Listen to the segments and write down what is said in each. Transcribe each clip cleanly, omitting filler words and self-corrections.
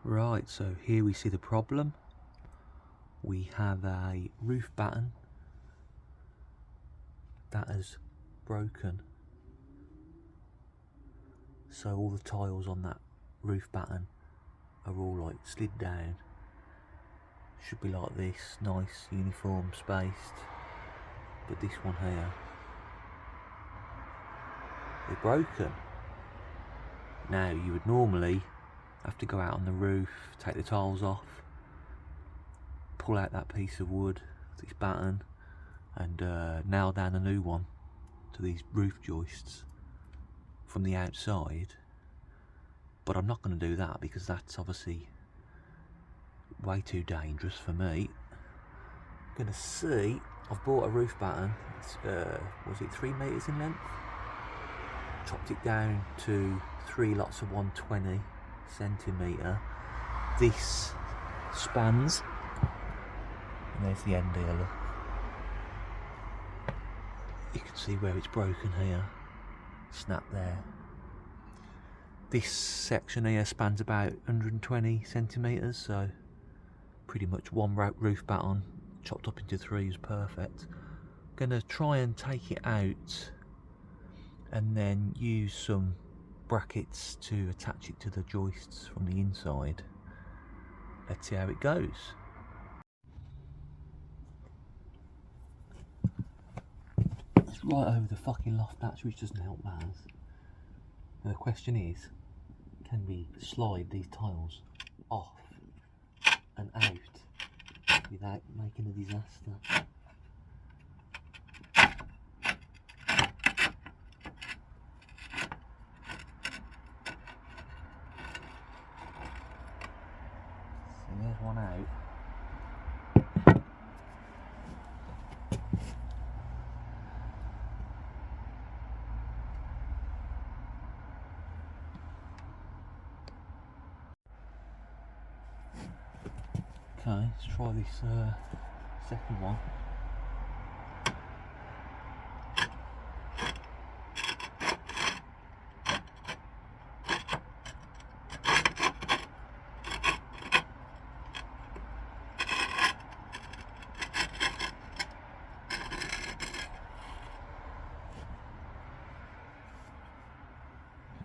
Right, so here we see the problem. We have a roof batten that has broken, so all the tiles on that roof batten are all like slid down. Should be like this, nice, uniform, spaced, but this one here is broken. Now you would normally have to go out on the roof, take the tiles off, pull out that piece of wood, this batten, and nail down a new one to these roof joists from the outside. But I'm not going to do that because that's obviously way too dangerous for me. I'm going to see, I've bought a roof batten, it's, was it 3 metres in length? Chopped it down to 3 lots of 120 centimetre. This spans, and there's the end here, look. You can see where it's broken here, snap there. This section here spans about 120 centimetres, so pretty much one roof batten chopped up into 3 is perfect. I'm going to try and take it out and then use some brackets to attach it to the joists from the inside. Let's see how it goes. It's right over the fucking loft hatch, which doesn't help matters. And the question is, can we slide these tiles off and out without making a disaster? So there's one out. Okay, let's try this second one.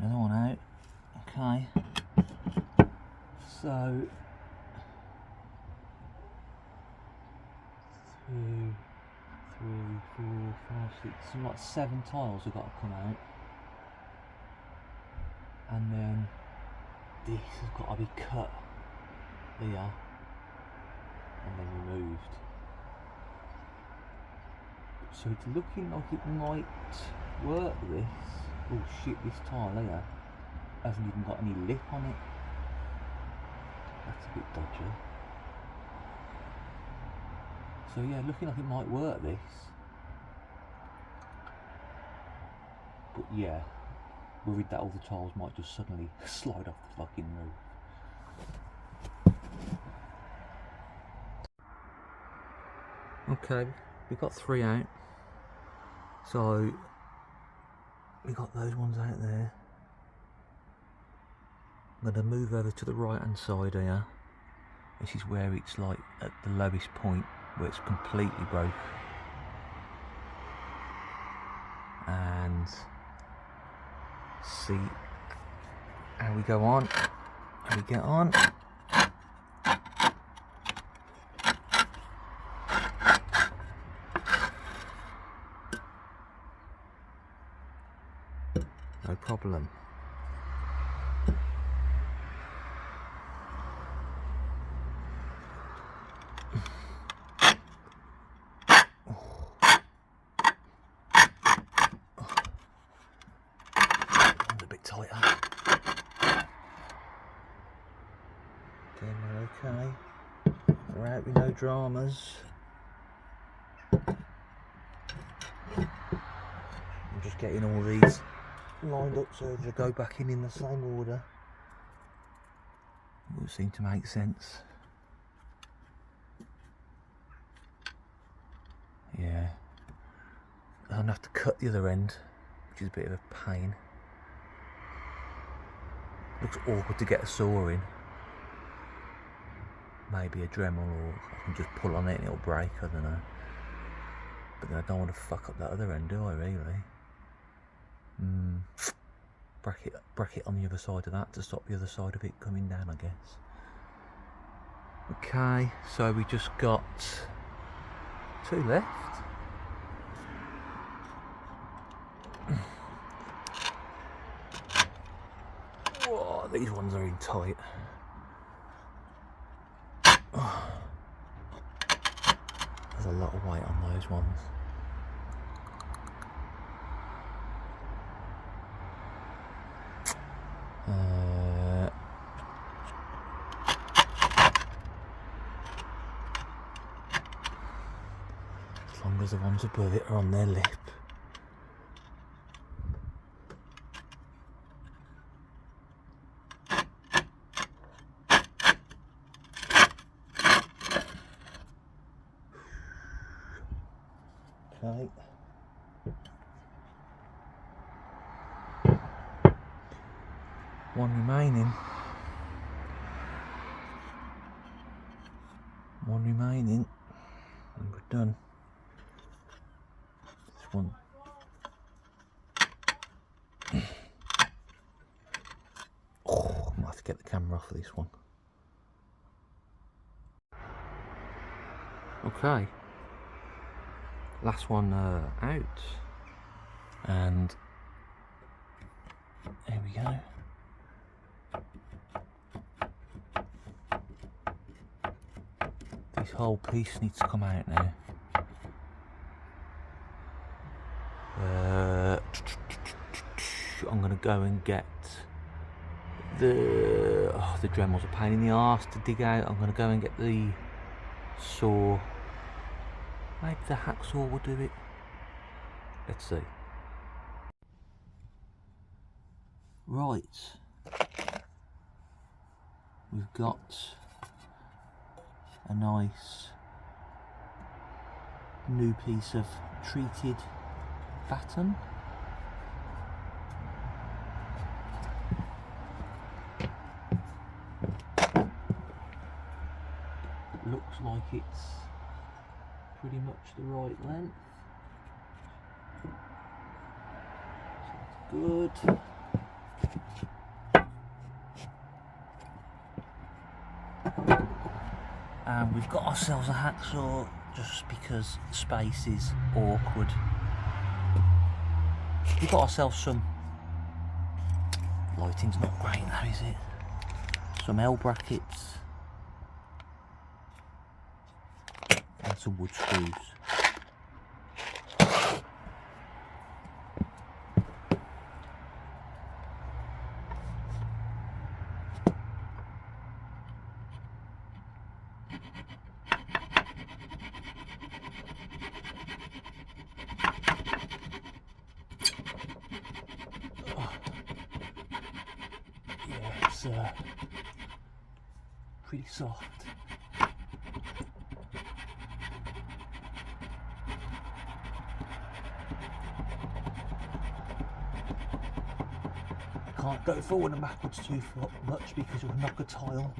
Another one out. Okay. So 2, 3, 4, 5, 6, something like 7 tiles have got to come out. And then this has got to be cut here and then removed. So it's looking like it might work, this. Oh shit, this tile here hasn't even got any lip on it. That's a bit dodgy. So yeah, looking like it might work, this. But yeah, worried that all the tiles might just suddenly slide off the fucking roof. Okay, we've got 3 out. So we got those ones out there. I'm going to move over to the right hand side here. This is where it's like at the lowest point, where it's completely broke. And see how we go on, how we get on. No problem. A bit tighter. Again, we're okay. We're out with no dramas. I'm just getting all these lined up so they go back in the same order. It would seem to make sense. Yeah. I'm going to have to cut the other end, which is a bit of a pain. Looks awkward to get a saw in. maybe a Dremel, or I can just pull on it and it'll break, I don't know. But then I don't want to fuck up that other end, do I really? Bracket on the other side of that to stop the other side of it coming down, I guess. Okay, so we just got 2 left. Whoa, these ones are in tight. There's a lot of weight on those ones. As long as the ones above it are on their lip. Okay. One remaining. One remaining. And we're done. This one. Oh, I might have to get the camera off of this one. Okay. Last one out. And here we go. This whole piece needs to come out now. I'm gonna go and get the Dremel's a pain in the arse to dig out. I'm gonna go and get the saw. Maybe the hacksaw will do it. Let's see. Right, we've got a nice new piece of treated batten. Looks like it's pretty much the right length. So that's good. And we've got ourselves a hacksaw just because space is awkward. We've got ourselves some, lighting's not great though, is it? Some L brackets and some wood screws. It's pretty soft. Can't go forward and backwards too much because you'll knock a tile.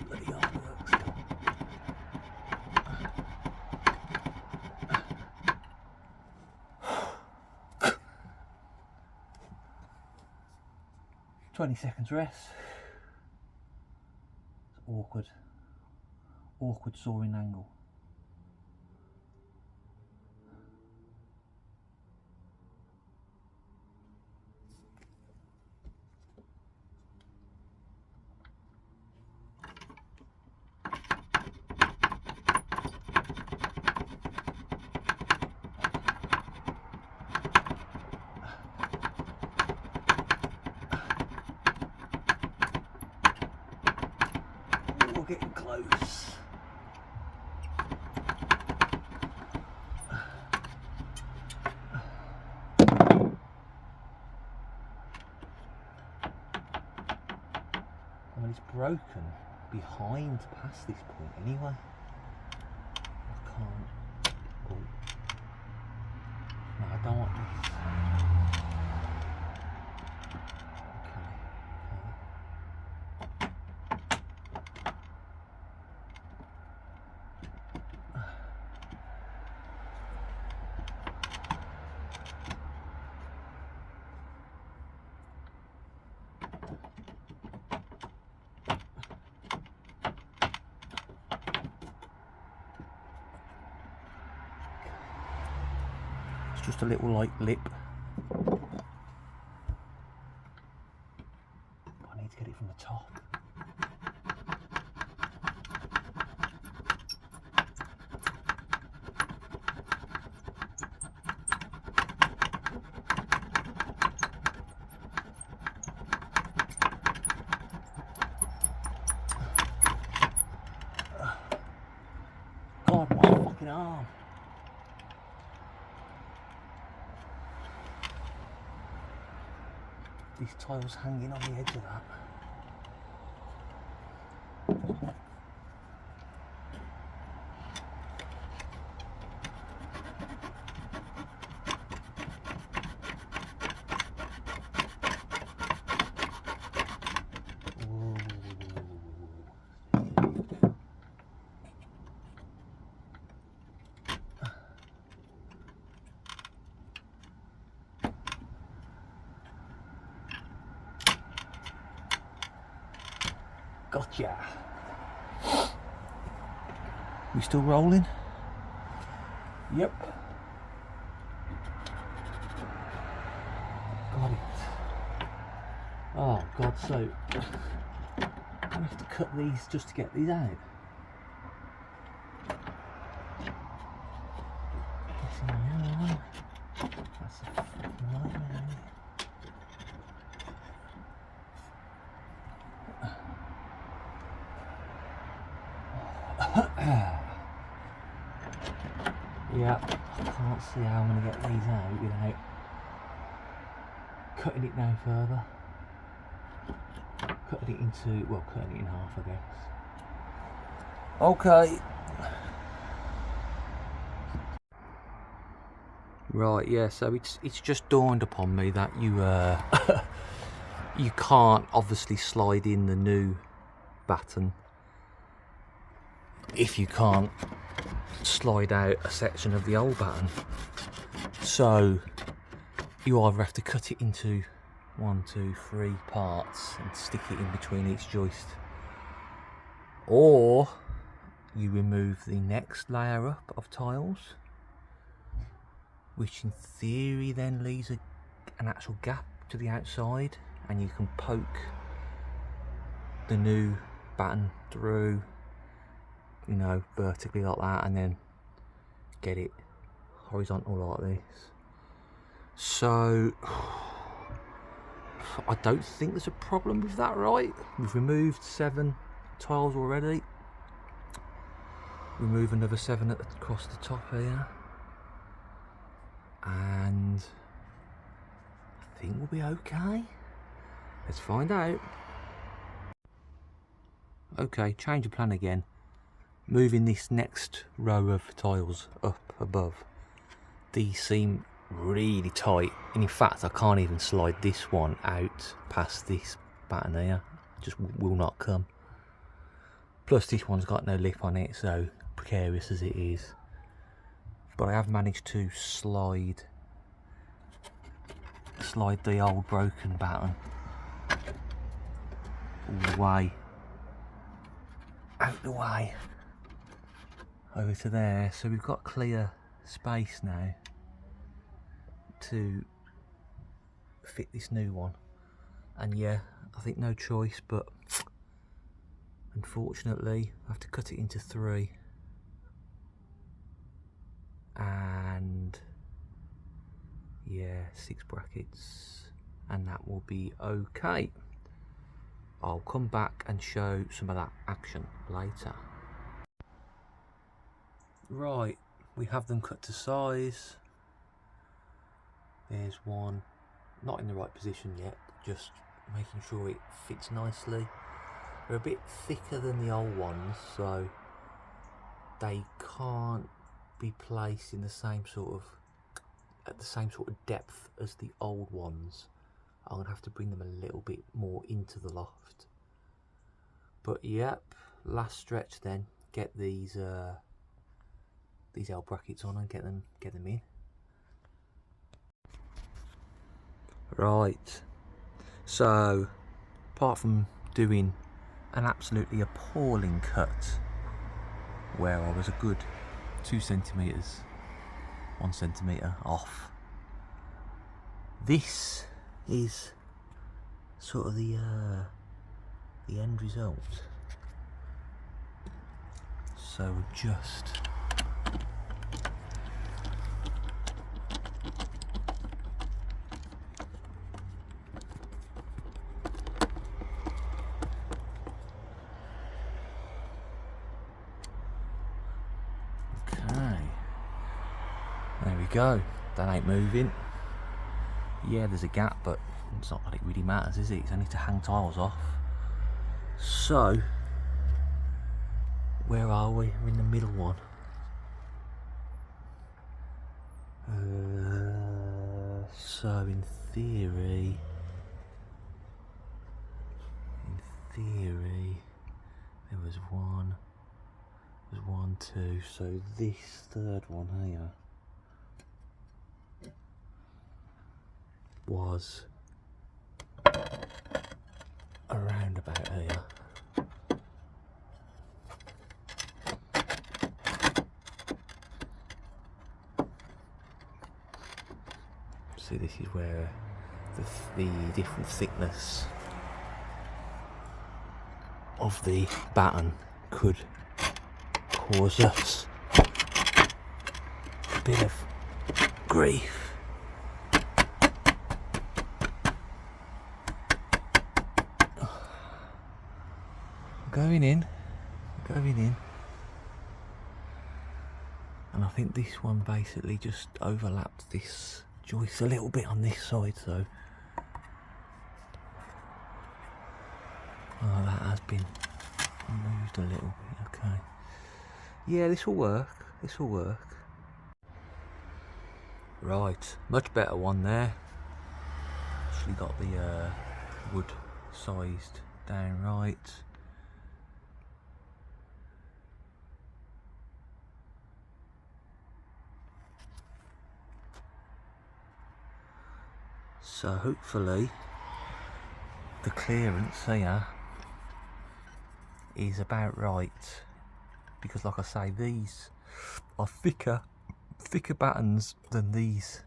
Bloody hard work still. 20 seconds rest. It's awkward sawing angle. We're getting close. I mean, it's broken behind past this point anyway. I can't. Oh. No, I don't want this. just a little like lip. I need to get it from the top. God, my fucking arm. These tiles hanging on the edge of that. Gotcha. We still rolling? Yep. Got it. Oh God, so I have to cut these just to get these out. Guessing I am. That's a fucking nightmare. Yeah, I can't see how I'm going to get these out without cutting it down further. Cutting it into, well, cutting it in half, I guess. Okay. Right, yeah, so it's just dawned upon me that you you can't obviously slide in the new batten if you can't slide out a section of the old batten. So you either have to cut it into 1, 2, 3 parts and stick it in between each joist, or you remove the next layer up of tiles, which in theory then leaves an actual gap to the outside, and you can poke the new batten through, you know, vertically like that, and then get it horizontal like this. So I don't think there's a problem with that, right? We've removed 7 tiles already. Remove another 7 across the top here, and I think we'll be okay. Let's find out. Okay, change of plan again. Moving this next row of tiles up above. These seem really tight, and in fact I can't even slide this one out past this batten here. Just will not come. Plus this one's got no lip on it, so precarious as it is. But I have managed to slide the old broken batten all the way out the way over to there, so we've got clear space now to fit this new one. And yeah, I think no choice, but unfortunately I have to cut it into 3, and yeah, 6 brackets, and that will be okay. I'll come back and show some of that action later. Right, we have them cut to size. There's one, not in the right position yet, just making sure it fits nicely. They're a bit thicker than the old ones, so they can't be placed in the same sort of, at the same sort of depth as the old ones. I'm gonna have to bring them a little bit more into the loft. But yep, last stretch then, get these L brackets on and get them in. Right, so apart from doing an absolutely appalling cut where I was a good 2 centimetres, 1 centimetre off this is sort of the end result. So we'll just there we go. That ain't moving. Yeah, there's a gap, but it's not that it really matters, is it? It's only to hang tiles off. So, where are we? We're in the middle one. So in theory, there was one, two. So this third one here was around about here. So this is where the different thickness of the batten could cause us a bit of grief. Going in, and I think this one basically just overlapped this joist a little bit on this side, so that has been moved a little bit. Okay, yeah, this will work, right. Much better one there. Actually got the wood sized down right. So hopefully the clearance here is about right, because like I say, these are thicker battens than these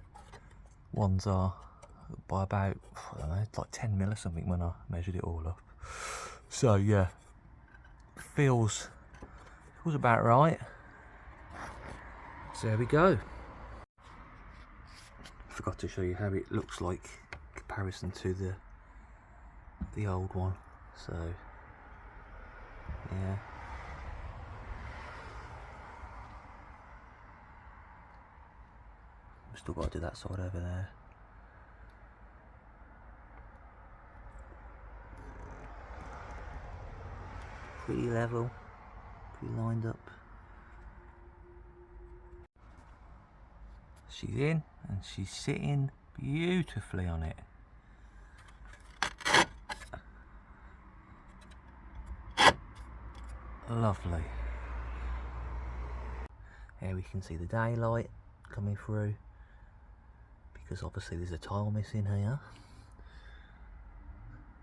ones are by about, I don't know, like 10 mil or something when I measured it all up. So yeah, feels about right. So there we go. Forgot to show you how it looks like in comparison to the old one. So yeah, we've still got to do that side over there. Pretty level, pretty lined up. She's in and she's sitting beautifully on it. Lovely. Here we can see the daylight coming through, because obviously there's a tile missing here.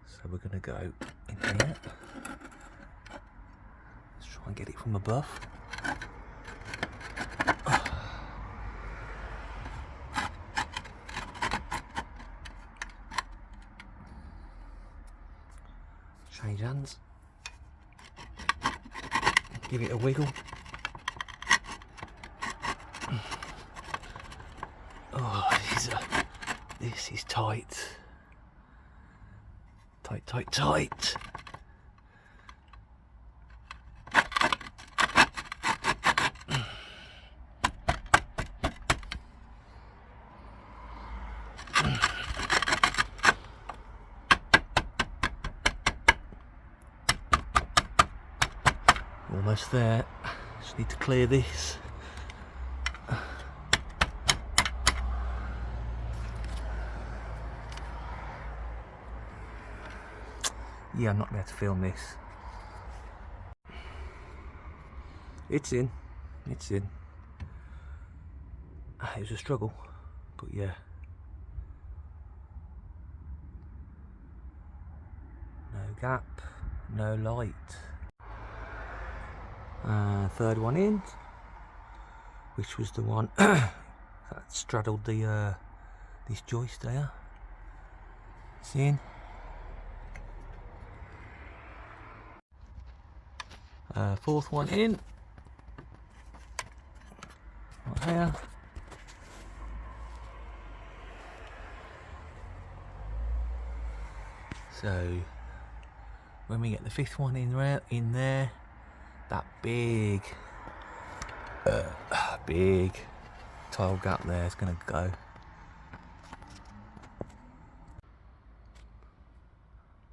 So we're going to go in here. Let's try and get it from above. Change hands. Give it a wiggle. Oh, this is tight. Tight. Almost there. Just need to clear this. Yeah, I'm not going to film this. It's in. It was a struggle, but yeah. No gap, no light. Third one in, which was the one that straddled the this joist there. It's in. Fourth one in. Right here. So when we get the fifth one in there, that big tile gap there is going to go.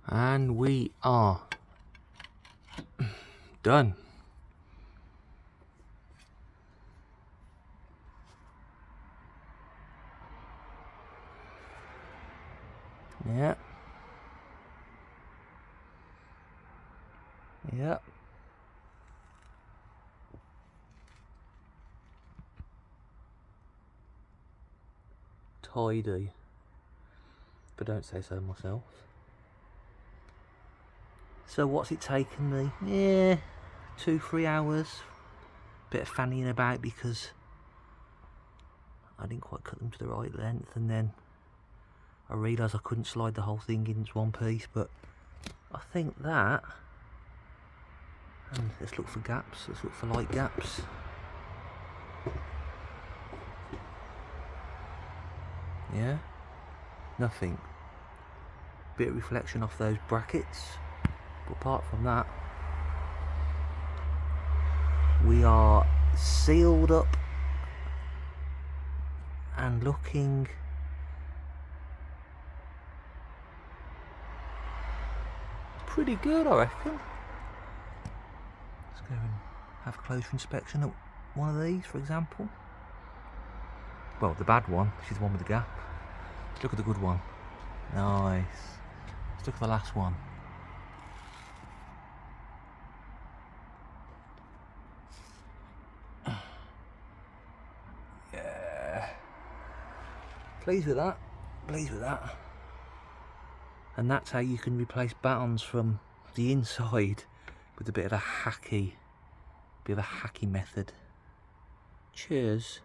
And we are done. Yeah. Yeah. Tidy. But don't say so myself. So what's it taken me? Yeah, 2-3 hours. Bit of fannying about because I didn't quite cut them to the right length, and then I realised I couldn't slide the whole thing into one piece, but I think that, and let's look for gaps, let's look for light gaps. Yeah, nothing. Bit of reflection off those brackets, but apart from that, we are sealed up and looking pretty good, I reckon. Let's go and have a closer inspection at one of these, for example. Well, the bad one, this is the one with the gap. Let's look at the good one. Nice. Let's look at the last one. Yeah. Pleased with that. Pleased with that. And that's how you can replace battens from the inside with a bit of a hacky method. Cheers.